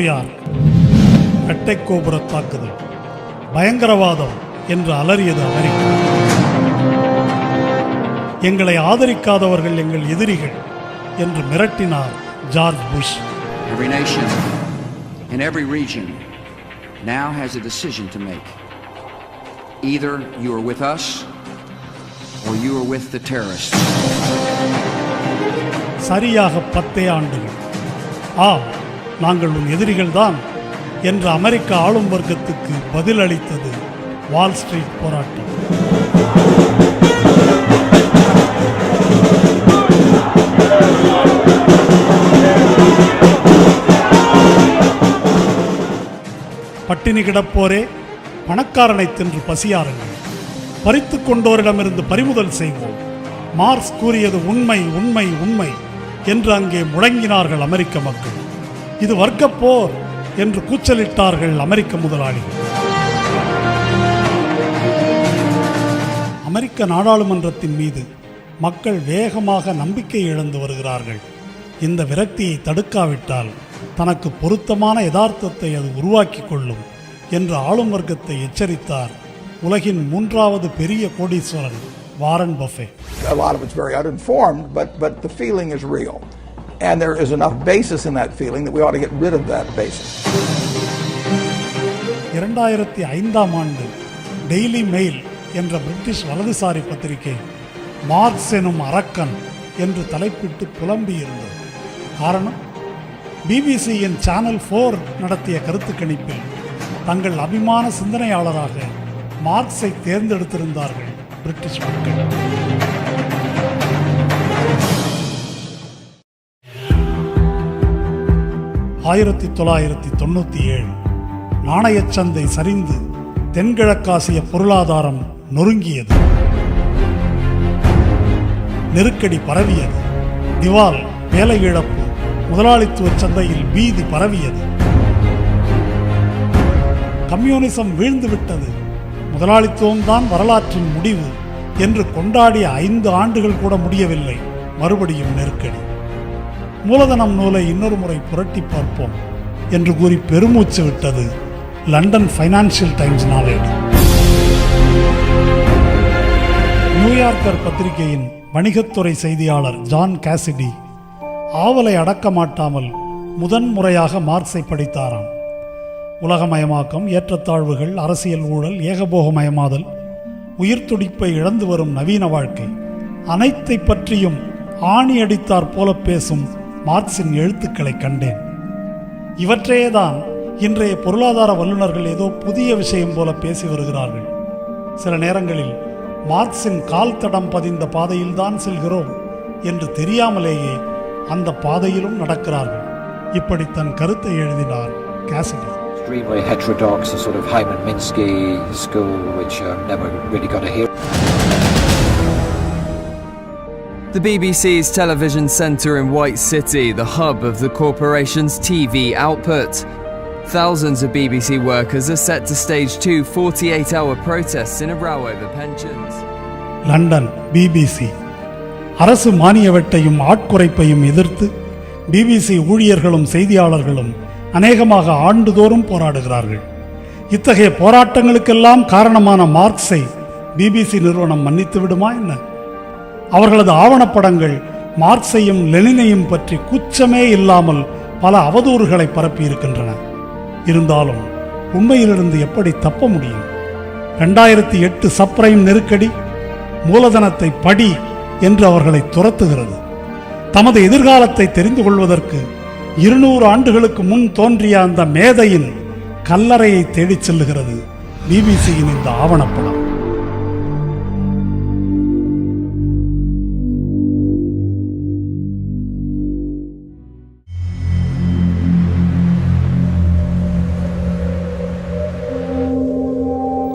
New York. இரட்டை கோபுர தாக்குதல், பயங்கரவாதம் என்று அலறியது அமெரிக்கா. எங்களை ஆதரிக்காதவர்கள் எங்கள் எதிரிகள் என்று மிரட்டினார் George Bush. Every nation in every region now has a decision to make. Either you are with us or you are with the terrorists. சரியாக 10 ஆண்டுகள். ஆம், நாங்கள் உன் எதிரிகள்தான் என்று அமெரிக்க ஆளும் வர்க்கத்துக்கு பதிலளித்தது வால் ஸ்ட்ரீட் போராட்டம். பட்டினி கிடப்போரே, பணக்காரனை தின்று பசியாருங்கள், பறித்து கொண்டோரிடமிருந்து பறிமுதல் செய்வோம். மார்க்ஸ் கூறியது உண்மை உண்மை உண்மை என்று அங்கே முழங்கினார்கள் அமெரிக்க மக்கள். இது வர்க்கப் போர் என்று கூச்சலிட்டார்கள் அமெரிக்க முதலாளிகள். அமெரிக்க நாடாளுமன்றத்தின் மீது மக்கள் வேகமாக நம்பிக்கை இழந்து வருகிறார்கள். இந்த விரக்தியை தடுக்காவிட்டால் தனக்கு பொருத்தமான யதார்த்தத்தை அது உருவாக்கி கொள்ளும் என்று ஆளும் வர்க்கத்தை எச்சரித்தார் உலகின் 3வது பெரிய கோடீஸ்வரன் Warren buffet. A lot of it's very uninformed, but the feeling is real. And there is enough basis in that feeling that we ought to get rid of that basis. 2005ஆம் ஆண்டு டெய்லி மெயில் என்ற British வலதுசாரி பத்திரிகை marks எனும் அரக்கன் என்று தலைப்பிட்டு புலம்பியிருந்தது. காரணம், பிபிசியின் channel 4 நடத்திய கருத்து கணிப்பில் தங்கள் அபிமான சிந்தனையாளராக மார்க்ஸை தேர்ந்தெடுத்திருந்தார்கள் பிரிட்டிஷ் மக்கள். ஆயிரத்தி 1997 நாணயச் சந்தை சரிந்து தென்கிழக்காசிய பொருளாதாரம் நொறுங்கியது. நெருக்கடி பரவியது. திவால், வேலை இழப்பு, முதலாளித்துவ சந்தையில் பீதி பரவியது. கம்யூனிசம் வீழ்ந்துவிட்டது, முதலாளித்துவம்தான் வரலாற்றின் முடிவு என்று கொண்டாடிய 5 ஆண்டுகள் கூட முடியவில்லை. மறுபடியும் நெருக்கடி. மூலதனம் நூலை இன்னொரு முறை புரட்டி பார்ப்போம் என்று கூறி பெருமூச்சு விட்டது லண்டன் ஃபைனான்சியல் டைம்ஸ் நாளேடு. நியூயார்க்கர் பத்திரிகையின் வணிகத்துறை செய்தியாளர் ஜான் காசிடி ஆவலை அடக்க மாட்டாமல் முதன்முறையாக மார்க்ஸை படித்தாராம். உலகமயமாக்கம், ஏற்றத்தாழ்வுகள், அரசியல் ஊழல், ஏகபோகமயமாதல், உயிர் துடிப்பை இழந்து வரும் நவீன வாழ்க்கை, அனைத்தை பற்றியும் ஆணி அடித்தார் போல பேசும் மார்க்சின் எழுத்துக்களை கண்டேன். இவற்றையேதான் இன்றைய பொருளாதார வல்லுநர்கள் ஏதோ புதிய விஷயம் போல பேசி வருகிறார்கள். சில நேரங்களில் மார்க்சின் கால் தடம் பதிந்த பாதையில்தான் செல்கிறோம் என்று தெரியாமலேயே அந்த பாதையிலும் நடக்கிறார்கள். இப்படி தன் கருத்தை எழுதினார் Cassidy. Extremely heterodox, a sort of Hyman Minsky school, which never really got a hear. The BBC's television centre in White City, the hub of the corporation's TV output. Thousands of BBC workers are set to stage 2 48-hour protests in a row over pensions. London BBC அரசு மானிய வெட்டையும் ஆட்குறைப்பையும் எதிர்த்து BBC ஊழியர்களும் செய்தியாளர்களும் அநேகமாக ஆண்டுதோறும் போராடுகிறார்கள். இத்தகைய போராட்டங்களுக்கெல்லாம் காரணமான மார்க்ஸை BBC நிறுவனம் மன்னித்து விடுமா என்ன? அவர்களது ஆவணப்படங்கள் மார்க்ஸையும் லெனினையும் பற்றி குச்சமே இல்லாமல் பல அவதூறுகளை பரப்பியிருக்கின்றன. இருந்தாலும் உண்மையிலிருந்து எப்படி தப்ப முடியும்? 2008 சப்ரைம் நெருக்கடி மூலதனத்தை படி என்று அவர்களை துரத்துகிறது. தமது எதிர்காலத்தை தெரிந்து கொள்வதற்கு 200 ஆண்டுகளுக்கு முன் தோன்றிய அந்த மேதையின் கல்லறையை தேடிச் செல்லுகிறது பிபிசியின் இந்த ஆவணப்படம்.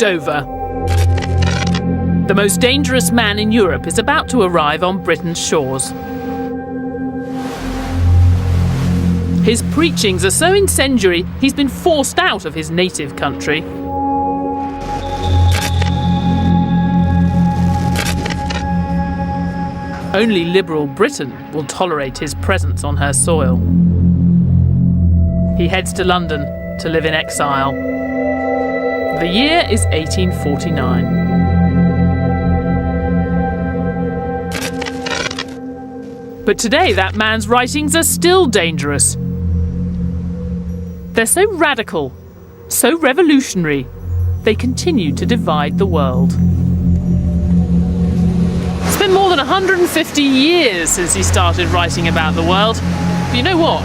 Dover. The most dangerous man in Europe is about to arrive on Britain's shores. His preachings are so incendiary, he's been forced out of his native country. Only liberal Britain will tolerate his presence on her soil. he heads to London to live in exile. The year is 1849. But today that man's writings are still dangerous. They're so radical, so revolutionary, they continue to divide the world. It's been more than 150 years since he started writing about the world. But you know what?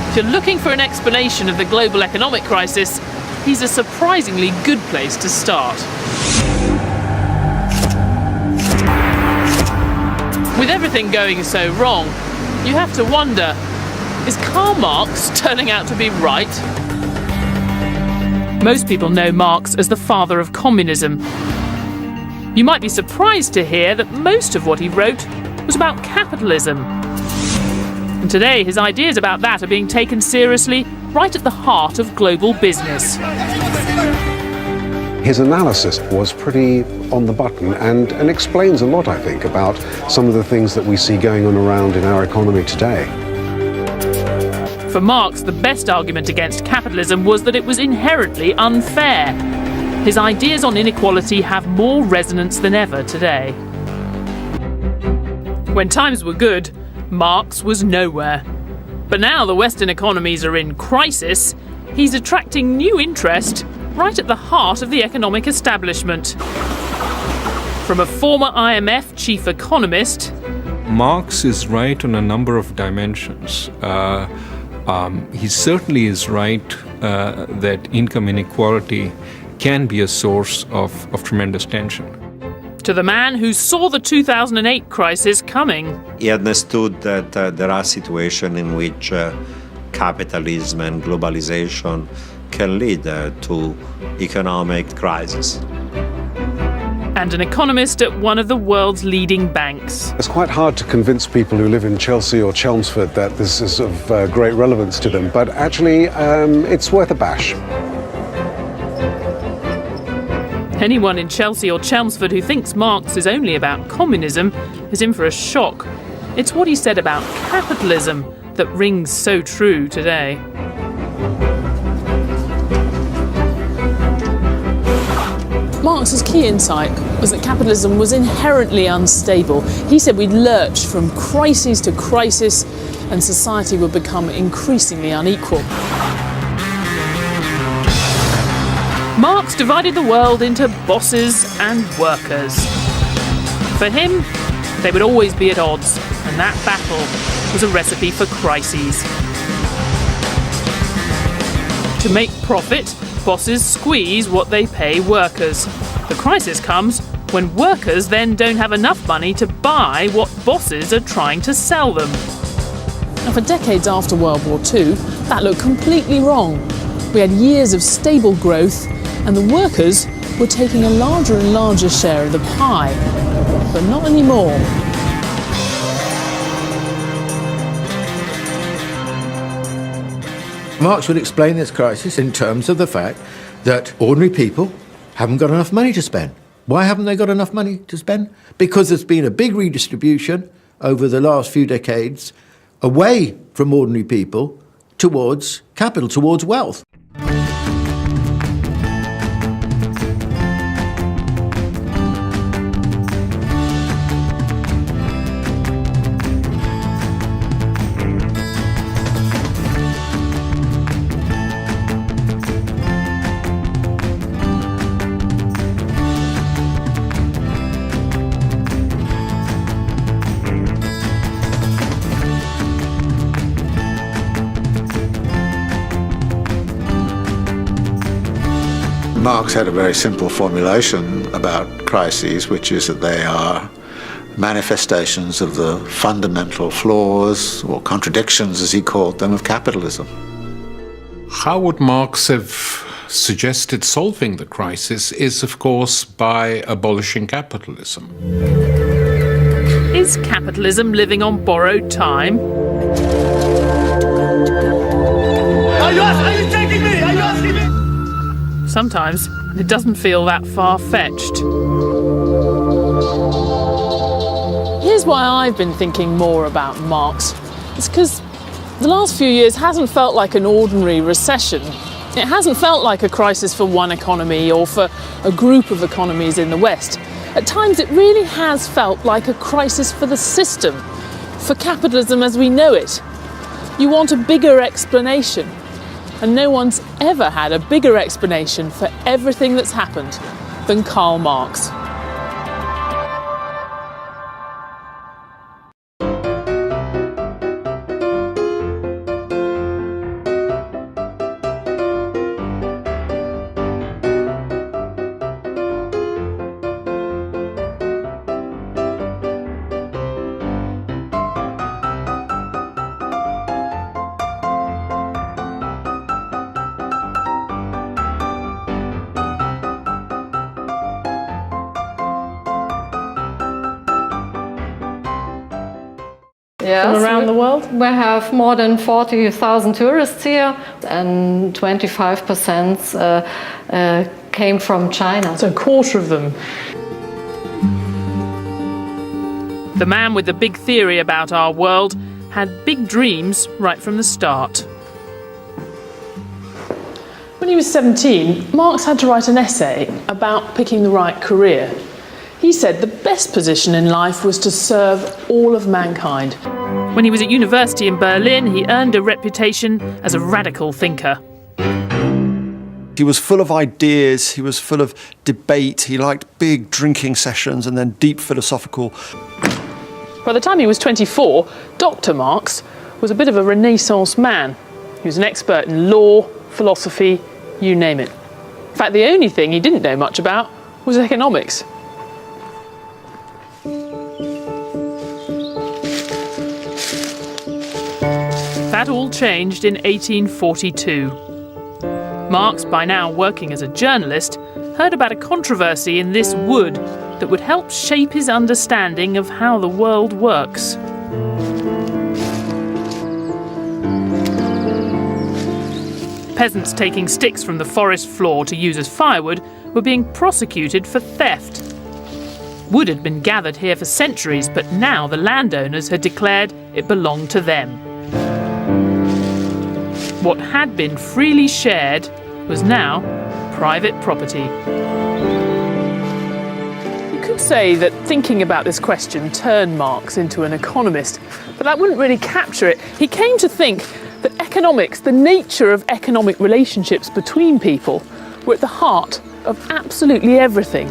If you're looking for an explanation of the global economic crisis, he's a surprisingly good place to start. With everything going so wrong, you have to wonder, is Karl Marx turning out to be right? Most people know Marx as the father of communism. You might be surprised to hear that most of what he wrote was about capitalism. And today his ideas about that are being taken seriously, right at the heart of global business. His analysis was pretty on the button and explains a lot, I think, about some of the things that we see going on around in our economy today. For Marx, the best argument against capitalism was that it was inherently unfair. His ideas on inequality have more resonance than ever today. When times were good, Marx was nowhere. But now the Western economies are in crisis, he's attracting new interest right at the heart of the economic establishment. From a former IMF chief economist, Marx is right on a number of dimensions. He certainly is right that income inequality can be a source of tremendous tension. to the man who saw the 2008 crisis coming. He understood that there are situations in which capitalism and globalization can lead to economic crisis. And an economist at one of the world's leading banks. It's quite hard to convince people who live in Chelsea or Chelmsford that this is of great relevance to them, but actually it's worth a bash. Anyone in Chelsea or Chelmsford who thinks Marx is only about communism is in for a shock. It's what he said about capitalism that rings so true today. Marx's key insight was that capitalism was inherently unstable. He said we'd lurch from crisis to crisis and society would become increasingly unequal. Marx divided the world into bosses and workers. For him, they would always be at odds, and that battle was a recipe for crises. To make profit, bosses squeeze what they pay workers. The crisis comes when workers then don't have enough money to buy what bosses are trying to sell them. Now, for decades after World War II, that looked completely wrong. We had years of stable growth, and the workers were taking a larger and larger share of the pie. But not anymore. Marx would explain this crisis in terms of the fact that ordinary people haven't got enough money to spend. Why haven't they got enough money to spend? Because there's been a big redistribution over the last few decades away from ordinary people towards capital, towards wealth. Marx had a very simple formulation about crises, which is that they are manifestations of the fundamental flaws or contradictions, as he called them, of capitalism. How would Marx have suggested solving the crisis is, of course, by abolishing capitalism. Is capitalism living on borrowed time? Are you taking me? Are you asking me? Sometimes it doesn't feel that far-fetched. Here's why I've been thinking more about Marx. It's because The last few years hasn't felt like an ordinary recession. It hasn't felt like a crisis for one economy or for a group of economies in the West. At times it really has felt like a crisis for the system, for capitalism as we know it. You want a bigger explanation, and no one's ever had a bigger explanation for everything that's happened than Karl Marx. Yes, from around the world? We have more than 40,000 tourists here, and 25% came from China. So a quarter of them. The man with the big theory about our world had big dreams right from the start. When he was 17, Marx had to write an essay about picking the right career. He said the best position in life was to serve all of mankind. When he was at university in Berlin, he earned a reputation as a radical thinker. He was full of ideas, he was full of debate, he liked big drinking sessions and then deep philosophical. By the time he was 24, Dr. Marx was a bit of a Renaissance man. He was an expert in law, philosophy, you name it. In fact, the only thing he didn't know much about was economics. That all changed in 1842. Marx, by now working as a journalist, heard about a controversy in this wood that would help shape his understanding of how the world works. Peasants taking sticks from the forest floor to use as firewood were being prosecuted for theft. Wood had been gathered here for centuries, but now the landowners had declared it belonged to them. What had been freely shared was now private property. You could say that thinking about this question turned Marx into an economist, but that wouldn't really capture it. He came to think that economics, the nature of economic relationships between people, were at the heart of absolutely everything.